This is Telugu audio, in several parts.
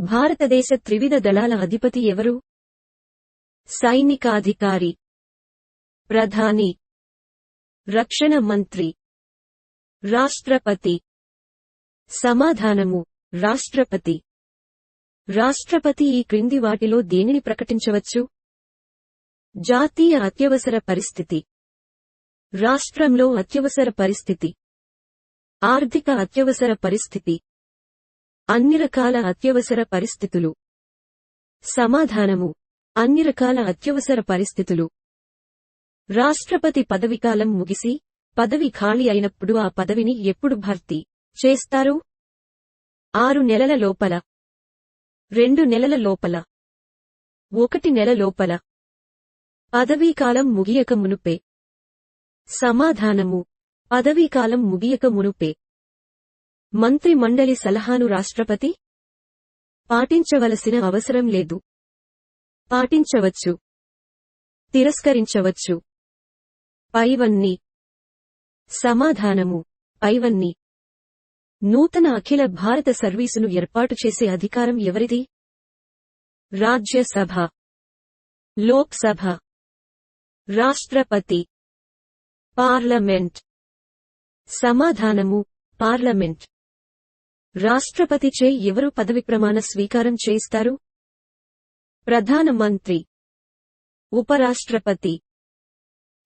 భారతదేశ త్రివిధ దళాల అధిపతి ఎవరు? సైనికాధికారి, ప్రధాని, రక్షణ మంత్రి, రాష్ట్రపతి. సమాధానము: రాష్ట్రపతి. రాష్ట్రపతి ఈ క్రింది వాటిలో దేనిని ప్రకటించవచ్చు? జాతీయ అత్యవసర పరిస్థితి, రాష్ట్రంలో అత్యవసర పరిస్థితి, ఆర్థిక అత్యవసర పరిస్థితి, అన్ని రకాల అత్యవసర పరిస్థితులు. సమాధానము: అన్ని రకాల అత్యవసర పరిస్థితులు. రాష్ట్రపతి పదవీకాలం ముగిసి పదవి ఖాళీ అయినప్పుడు ఆ పదవిని ఎప్పుడు భర్తీ చేస్తారు? 6 నెలల లోపల, 2 నెలల లోపల, 1 నెల లోపల, పదవీకాలం ముగియక మునుపే. సమాధానము: పదవీకాలం ముగియక మునుపే. మంత్రి మండలి సలహాను రాష్ట్రపతి పాటించవలసిన అవసరం లేదు. పాటించవచ్చు, తిరస్కరించవచ్చు. పైవన్నీ. సమాధానము: పైవన్నీ. నూతన అఖిల భారత సర్వీసును ఏర్పాటు చేసే అధికారం ఎవరిది? రాజ్యసభ, లోక్సభ, రాష్ట్రపతి, పార్లమెంట్. సమాధానము: పార్లమెంట్. రాష్ట్రపతిచే ఎవరు పదవి ప్రమాణ స్వీకారం చేయిస్తారు? ప్రధానమంత్రి, ఉపరాష్ట్రపతి,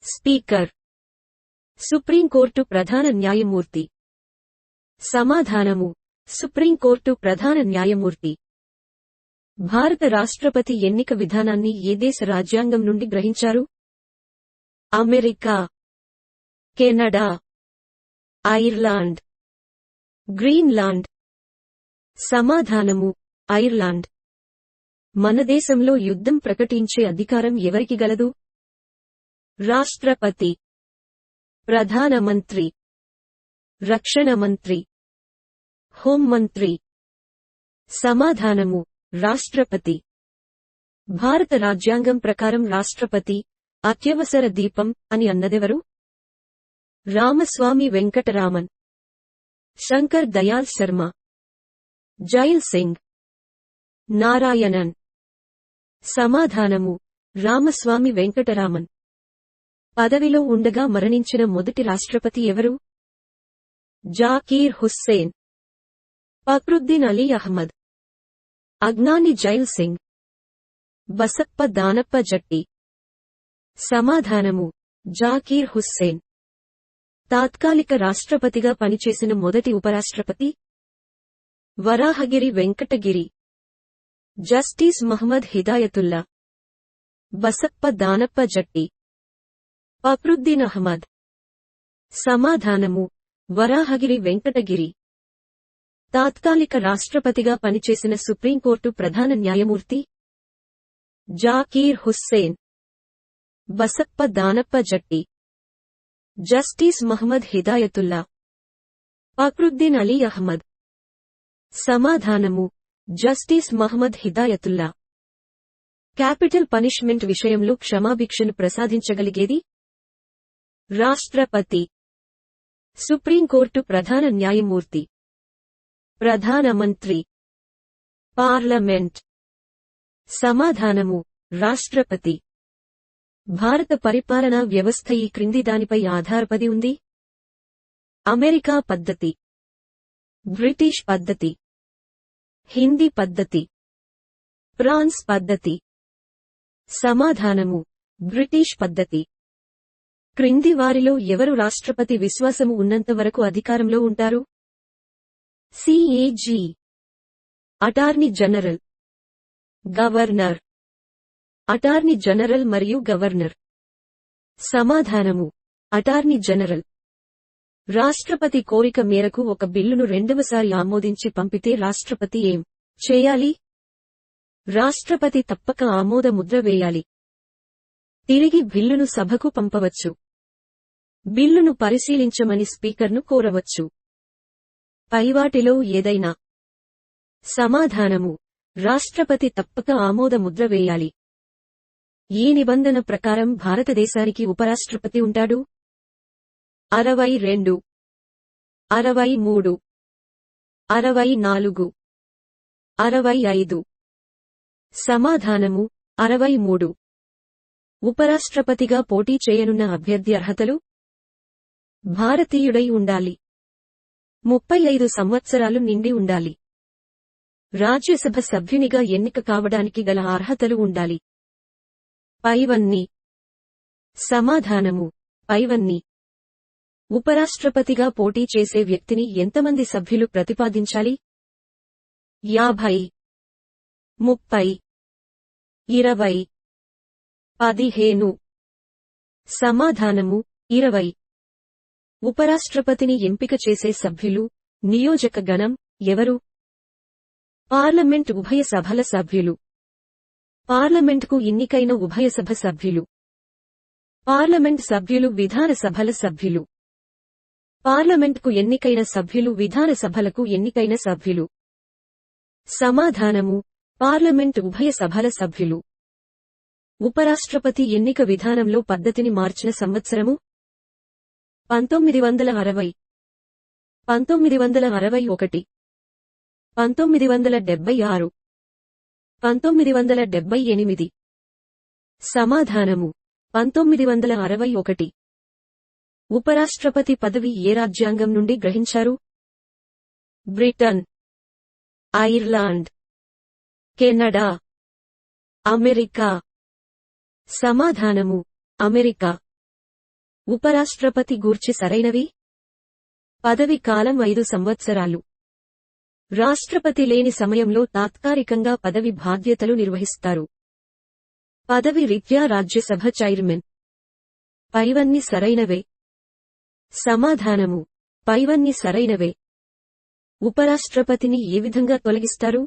స్పీకర్. సుప్రీంకోర్టు ప్రధాన న్యాయమూర్తి. సమాధానము: సుప్రీంకోర్టు ప్రధాన న్యాయమూర్తి. భారత రాష్ట్రపతి ఎన్నిక విధానాన్ని ఏ దేశ రాజ్యాంగం నుండి గ్రహించారు? America, Canada, Ireland, Greenland. సమాధానము: ఐర్లాండ్. మన దేశంలో యుద్ధం ప్రకటించే అధికారం ఎవరికి గలదు? రాష్ట్రపతి, ప్రధానమంత్రి, రక్షణ మంత్రి, హోంమంత్రి. సమాధానము: రాష్ట్రపతి. భారత రాజ్యాంగం ప్రకారం రాష్ట్రపతి అత్యవసర దీపం అని అన్నదెవరు? రామస్వామి వెంకటరామన్, శంకర్ దయాళ్ శర్మ, జైల్ సింగ్, నారాయణన్. సమాధానము: రామస్వామి వెంకటరామన్. పదవిలో ఉండగా మరణించిన మొదటి రాష్ట్రపతి ఎవరు? జాకీర్ హుస్సేన్, ఫక్రుద్దీన్ అలీ అహ్మద్, అగ్నాని జైల్ సింగ్, బసప్ప దానప్ప జట్టి. సమాధానము: జాకీర్ హుస్సేన్. తాత్కాలిక రాష్ట్రపతిగా పనిచేసిన మొదటి ఉపరాష్ట్రపతి? వరాహగిరి వెంకటగిరి, జస్టిస్ మహ్మద్ హిదాయతుల్లా, బసప్ప దానప్ప జట్టి, ఫక్రుద్దీన్ అహ్మద్. సమాధానము: వరాహగిరి వెంకటగిరి. తాత్కాలిక రాష్ట్రపతిగా పనిచేసిన సుప్రీంకోర్టు ప్రధాన న్యాయమూర్తి? జాకీర్ హుస్సేన్, బసప్ప దానప్ప జట్టి, జస్టిస్ మహ్మద్ హిదాయతుల్లా, ఫక్రుద్దీన్ అలీ అహ్మద్. సమాధానము: justice Mohammed Hidayatullah. Capital punishment విషయంలో క్షమాభిక్షను ప్రసాదించగలిగేది? రాష్ట్రపతి. సుప్రీంకోర్టు ప్రధాన న్యాయమూర్తి, ప్రధానమంత్రి, పార్లమెంట్. సమాధానము: రాష్ట్రపతి. భారత పరిపాలనా వ్యవస్థ ఈ క్రింది దానిపై ఆధారపడి ఉంది: అమెరికా పద్ధతి, బ్రిటిష్ పద్ధతి, హిందీ పద్ధతి, ఫ్రాన్స్ పద్ధతి. సమాధానము: బ్రిటిష్ పద్ధతి. క్రింది వారిలో ఎవరు రాష్ట్రపతి విశ్వాసము ఉన్నంత వరకు అధికారంలో ఉంటారు? CAG, attorney general, governor. Attorney general మరియు గవర్నర్. సమాధానము: అటార్నీ జనరల్. రాష్ట్రపతి కోరిక మేరకు ఒక బిల్లును రెండవసారి ఆమోదించి పంపితే రాష్ట్రపతి ఏం చేయాలి? రాష్ట్రపతి తప్పక ఆమోద ముద్ర వేయాలి. తిరిగి బిల్లును సభకు పంపవచ్చు. బిల్లును పరిశీలించమని స్పీకర్ను కోరవచ్చు. పైవాటిలో ఏదైనా. సమాధానము: రాష్ట్రపతి తప్పక ఆమోద ముద్ర వేయాలి. ఈ నిబంధన ప్రకారం భారతదేశానికి ఉపరాష్ట్రపతి ఉంటాడు. 62, 63, 64, 65. సమాధానము 63. ఉపరాష్ట్రపతిగా పోటీ చేయనున్న అభ్యర్థి అర్హతలు: భారతీయుడై ఉండాలి, 35 సంవత్సరాలు నిండి ఉండాలి, రాజ్యసభ సభ్యునిగా ఎన్నిక కావడానికి గల అర్హతలు ఉండాలి. పైవన్నీ. సమాధానము పైవన్నీ. ఉపరాష్ట్రపతిగా పోటీ చేసే వ్యక్తిని ఎంతమంది సభ్యులు ప్రతిపాదించాలి? 50, 30, 20, 15. సమాధానము 20. ఉపరాష్ట్రపతిని ఎంపిక చేసే సభ్యులు, నియోజక గణం ఎవరు? పార్లమెంట్ ఉభయ సభల సభ్యులు. పార్లమెంట్కు ఎన్నికైన ఉభయ సభ సభ్యులు. పార్లమెంట్ సభ్యులు విధాన సభల సభ్యులు. పార్లమెంట్కు ఎన్నికైన సభ్యులు విధాన సభలకు ఎన్నికైన సభ్యులు. సమాధానము పార్లమెంట్ ఉభయ సభల సభ్యులు. ఉపరాష్ట్రపతి ఎన్నిక విధానంలో పద్ధతిని మార్చిన సంవత్సరము: 1960, 1961, 1976, 1978. సమాధానము 1961. ఉపరాష్ట్రపతి పదవి ఏ రాజ్యాంగం నుండి గ్రహించారు? Britain, Ireland, Canada, America. సమాధానము అమెరికా. ఉపరాష్ట్రపతి గూర్చి సరైనవి: పదవి కాలం 5 సంవత్సరాలు. రాష్ట్రపతి లేని సమయంలో తాత్కాలికంగా పదవి బాధ్యతలు నిర్వహిస్తారు. పదవి రీత్యా రాజ్యసభ చైర్మన్. పైవన్నీ సరైనవే. సమాధానము పైవన్నీ సరైనవే. ఉపరాష్ట్రపతిని ఏ విధంగా తొలగిస్తారు?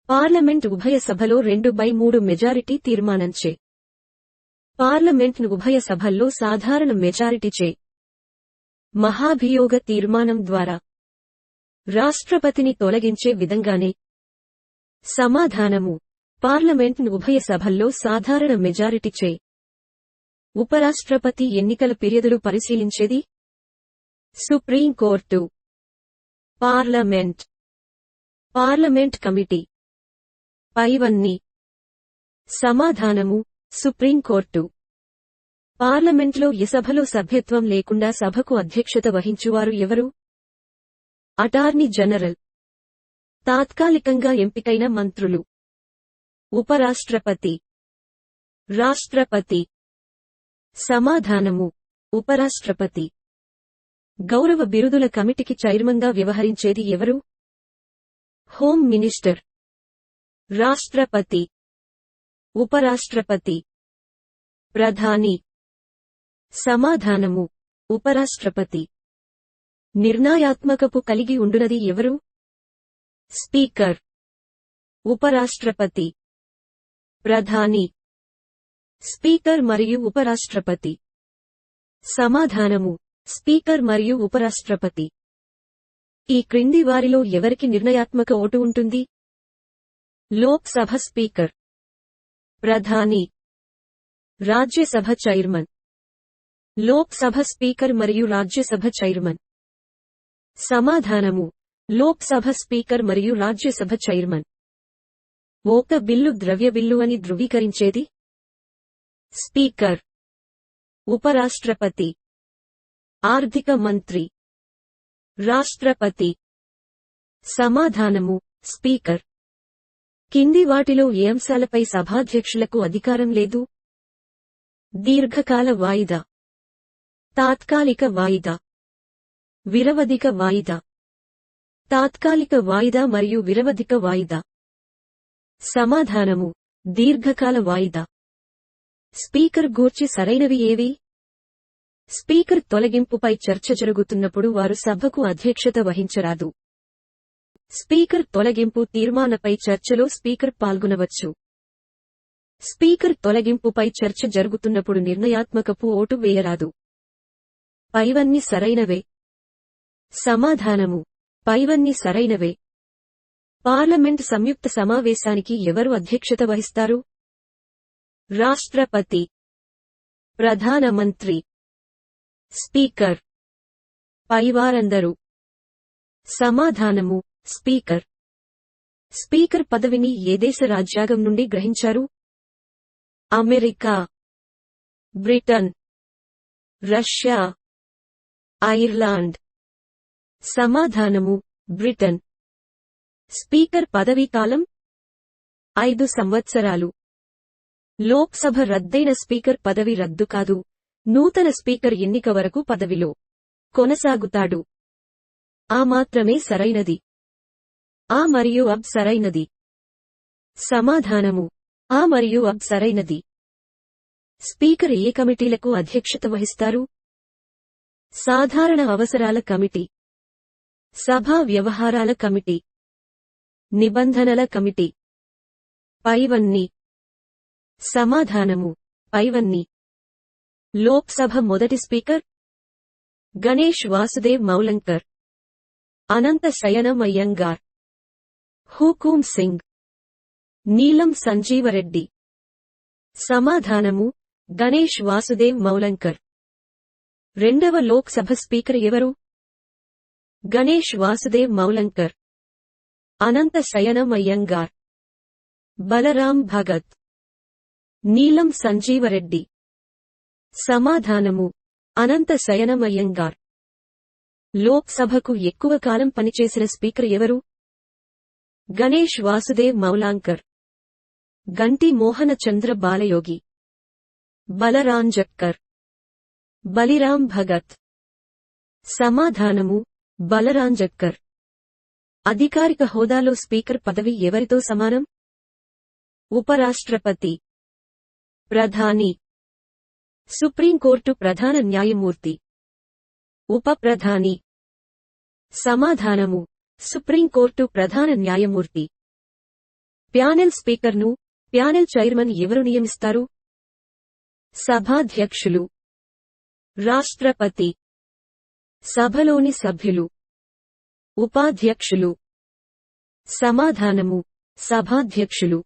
పార్లమెంట్ ఉభయ సభలో 2/3 మెజారిటీ తీర్మానంచే. పార్లమెంట్ను ఉభయ సభల్లో సాధారణ మెజారిటీచే. మహాభియోగ తీర్మానం ద్వారా. రాష్ట్రపతిని తొలగించే విధంగానే. సమాధానము పార్లమెంట్ను ఉభయ సభల్లో సాధారణ మెజారిటీచే. ఉపరాష్ట్రపతి ఎన్నికల ఫిర్యాదులు పరిశీలించేది: సుప్రీంకోర్టు, పార్లమెంట్, పార్లమెంట్ కమిటీ. పైవన్నీ. సమాధానము సుప్రీంకోర్టు. పార్లమెంట్లో ఏ సభలో సభ్యత్వం లేకుండా సభకు అధ్యక్షత వహించువారు ఎవరు? Attorney general. తాత్కాలికంగా ఎంపికైన మంత్రులు. ఉపరాష్ట్రపతి, రాష్ట్రపతి. సమాధానము ఉపరాష్ట్రపతి. గౌరవ బిరుదుల కమిటీకి చైర్మన్గా వ్యవహరించేది ఎవరు? Home minister. రాష్ట్రపతి, ఉపరాష్ట్రపతి. ప్రధాని. సమాధానము ఉపరాష్ట్రపతి. నిర్ణయాత్మకపు కలిగి ఉండునది ఎవరు? స్పీకర్. ఉపరాష్ట్రపతి, ప్రధాని. స్పీకర్ మరియు ఉపరాష్ట్రపతి. సమాధానము స్పీకర్ మరియు ఉపరాష్ట్రపతి. ఈ క్రింది వారిలో ఎవరికి నిర్ణయాత్మక ఓటు ఉంటుంది? లోక్సభ స్పీకర్, ప్రధాని, రాజ్యసభ చైర్మన్. లోక్సభ స్పీకర్ మరియు రాజ్యసభ చైర్మన్. సమాధానము లోక్సభ స్పీకర్ మరియు రాజ్యసభ చైర్మన్. ఒక బిల్లు ద్రవ్య బిల్లు అని ధృవీకరించేది: స్పీకర్, ఉపరాష్ట్రపతి, ఆర్థిక మంత్రి, రాష్ట్రపతి. సమాధానము స్పీకర్. కింది వాటిలో ఏ అంశాలపై సభాధ్యక్షులకు అధికారం లేదు? దీర్ఘకాల వాయిదా, తాత్కాలిక వాయిదా, విరవధిక వాయిదా. తాత్కాలిక వాయిదా మరియు విరవధిక వాయిదా. సమాధానము దీర్ఘకాల వాయిదా. స్పీకర్ గూర్చి సరైనవి ఏవి? స్పీకర్ తొలగింపుపై చర్చ జరుగుతున్నప్పుడు వారు సభకు అధ్యక్షత వహించరాదు. స్పీకర్ తొలగింపు తీర్మానపై చర్చలో స్పీకర్ పాల్గొనవచ్చు. స్పీకర్ తొలగింపుపై చర్చ జరుగుతున్నప్పుడు నిర్ణయాత్మకపు ఓటు వేయరాదు. పైవన్నీ సరైనవే. సమాధానము పైవన్నీ సరైనవే. పార్లమెంట్ సంయుక్త సమావేశానికి ఎవరు అధ్యక్షత వహిస్తారు? రాష్ట్రపతి, ప్రధానమంత్రి, స్పీకర్. పైవారందరూ. సమాధానము స్పీకర్. స్పీకర్ పదవిని ఏ దేశ రాజ్యాంగం నుండి గ్రహించారు? America, Britain, Russia, Ireland. సమాధానము బ్రిటన్. స్పీకర్ పదవీ కాలం 5 సంవత్సరాలు. లోక్సభ రద్దయిన స్పీకర్ పదవి రద్దు కాదు. నూతన స్పీకర్ ఎన్నిక వరకు పదవిలో కొనసాగుతాడు. ఆ మాత్రమే సరైనది. ఆ మరియు అబ్ సరైనది. సమాధానము ఆ మరియు అబ్ సరైనది. స్పీకర్ ఏ కమిటీలకు అధ్యక్షత వహిస్తారు? సాధారణ అవసరాల కమిటీ, సభా వ్యవహారాల కమిటీ, నిబంధనల కమిటీ. పైవన్నీ. సమాధానము పైవన్నీ. లోక్సభ మొదటి స్పీకర్ గణేష్ వాసుదేవ్ మౌలంకర్, అనంత శయనం అయ్యంగార్, హుకుమ్ సింగ్, నీలం సంజీవరెడ్డి. సమాధానము గణేష్ వాసుదేవ్ మౌలంకర్. రెండవ లోక్సభ స్పీకర్ ఎవరు? గణేష్ వాసుదేవ్ మౌలంకర్, అనంత శయనం అయ్యంగార్, బలరాం భగత్, నీలం సంజీవరెడ్డి. సమాధానము అనంత శయనం అయ్యంగార్. లోక్సభకు ఎక్కువ కాలం పనిచేసిన స్పీకర్ ఎవరు? గణేష్ వాసుదేవ్ మౌలాంకర్, గంటి మోహన చంద్ర బాలయోగి, బలరాంజక్కర్, బలిరాం భగత్. సమాధానము బలరాంజక్కర్. అధికారిక హోదాలో స్పీకర్ పదవి ఎవరితో సమానం? ఉపరాష్ట్రపతి, ప్రధాని, సుప్రీంకోర్టు ప్రధాన న్యాయమూర్తి, ఉప ప్రధాని. సమాధానము సుప్రీంకోర్టు ప్రధాన న్యాయమూర్తి. ప్యానెల్ స్పీకర్ను, ప్యానెల్ చైర్మన్ ఎవరు నియమిస్తారు? సభాధ్యక్షులు, రాష్ట్రపతి. సభలోని సభ్యులు, ఉపాధ్యక్షులు. సమాధానము సభాధ్యక్షులు.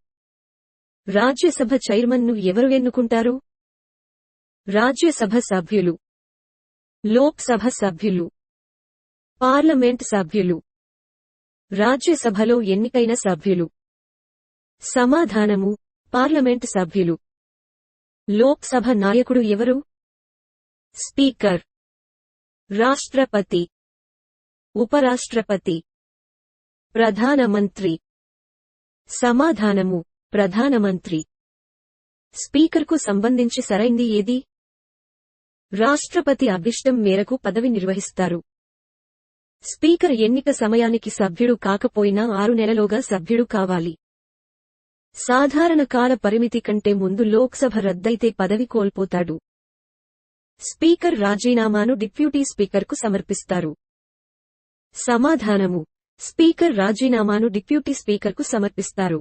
రాజ్యసభ చైర్మన్ను ఎవరు ఎన్నుకుంటారు? రాజ్యసభ సభ్యులు, లోక్సభ సభ్యులు, పార్లమెంట్ సభ్యులు. రాజ్యసభలో ఎన్నికైన సభ్యులు. సమాధానము పార్లమెంట్ సభ్యులు. లోక్సభ నాయకుడు ఎవరు? స్పీకర్, రాష్ట్రపతి, ఉపరాష్ట్రపతి, ప్రధానమంత్రి. సమాధానము ప్రధానమంత్రి. స్పీకర్కు సంబంధించి సరైంది ఏది? రాష్ట్రపతి అభిష్టం మేరకు పదవి నిర్వహిస్తారు. స్పీకర్ ఎన్నిక సమయానికి సభ్యుడు కాకపోయినా 6 నెలలోగా సభ్యుడు కావాలి. సాధారణ కాల పరిమితి కంటే ముందు లోక్సభ రద్దయితే పదవి కోల్పోతాడు. స్పీకర్ రాజీనామాను డిప్యూటీ స్పీకర్కు సమర్పిస్తారు. సమాధానము స్పీకర్ రాజీనామాను డిప్యూటీ స్పీకర్కు సమర్పిస్తారు.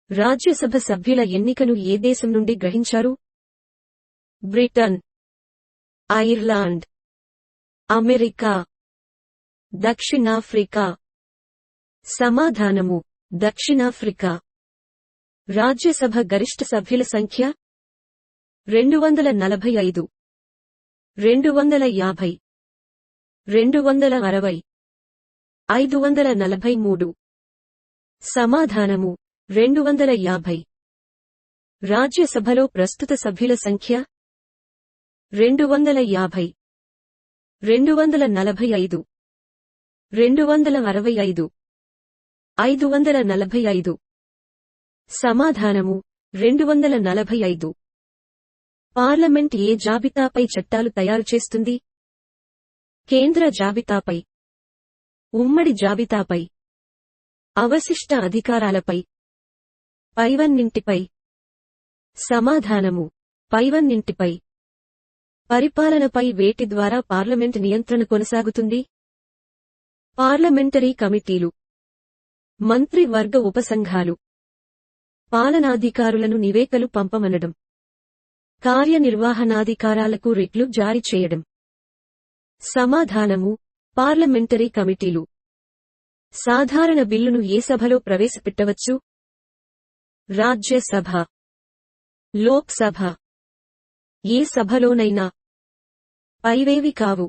రాజ్యసభ సభ్యుల ఎన్నికను ఏ దేశం నుండి గ్రహించారు? బ్రిటన్, ఐర్లాండ్, అమెరికా, దక్షిణాఫ్రికా. సమాధానము దక్షిణాఫ్రికా. రాజ్యసభ గరిష్ఠ సభ్యుల సంఖ్య 245, 250, 260, 543. సమాధానము 250. రాజ్యసభలో ప్రస్తుత సభ్యుల సంఖ్య 250, 245, 265, 545. సమాధానము 245. పార్లమెంట్ ఏ జాబితాపై చట్టాలు తయారు చేస్తుంది? కేంద్ర జాబితాపై, ఉమ్మడి జాబితాపై, అవశిష్ట అధికారాలపై, పైవన్నింటిపై. సమాధానము పైవన్నింటిపై. పరిపాలనపై వేటి ద్వారా పార్లమెంట్ నియంత్రణ కొనసాగుతుంది? పార్లమెంటరీ కమిటీలు, మంత్రివర్గ ఉపసంఘాలు, పాలనాధికారులను నివేదికలు పంపమనడం, కార్యనిర్వహణాధికారాలకు రిట్లు జారీ చేయడం. సమాధానము పార్లమెంటరీ కమిటీలు. సాధారణ బిల్లును ఏ సభలో ప్రవేశపెట్టవచ్చు? రాజ్యసభ, లోక్సభ. ఏ సభలోనైనా. పైవేవి కావు.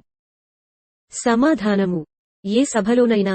సమాధానము ఏ సభలోనైనా.